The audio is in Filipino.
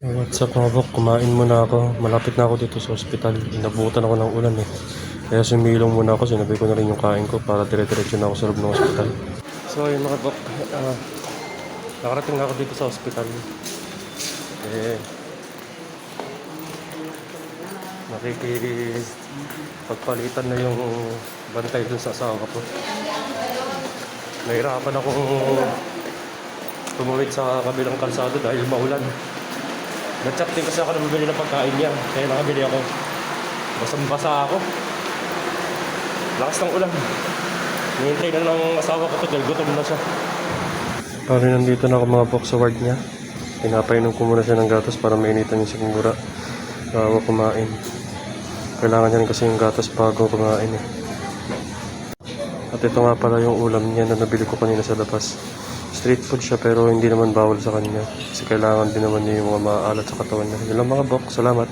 What's up mga bok, kumain muna ako. Malapit na ako dito sa ospital. Inabutan ako ng ulan eh. Kaya sumilong muna ako, sinabi ko na rin yung kain ko para dire-diretso na ako sa loob ng ospital. So ayun mga bok, nakarating na ako dito sa ospital. Nakikipagpalitan na yung bantay dun sa asawa ko. Nahirapan akong tumawid sa kabilang kalsado dahil maulan. Nag-chat din kasi ako na bibili ng pagkain niya. Kaya nakabili ako. Basang-basa ako. Lakas ng ulan. Nihintay na ng asawa ko ito dahil gutom na siya. Pari nandito na ako mga box sa ward niya. Pinapainom ko muna siya ng gatas para mainitan yung sigmura. Bago kumain. Kailangan niya rin kasi yung gatas bago kumain eh. At ito nga pala yung ulam niya na nabili ko kanina sa labas. Street food siya pero hindi naman bawal sa kanya. Kasi kailangan din naman niya yung mga maalat sa katawan niya. Yun lang mga bok. Salamat.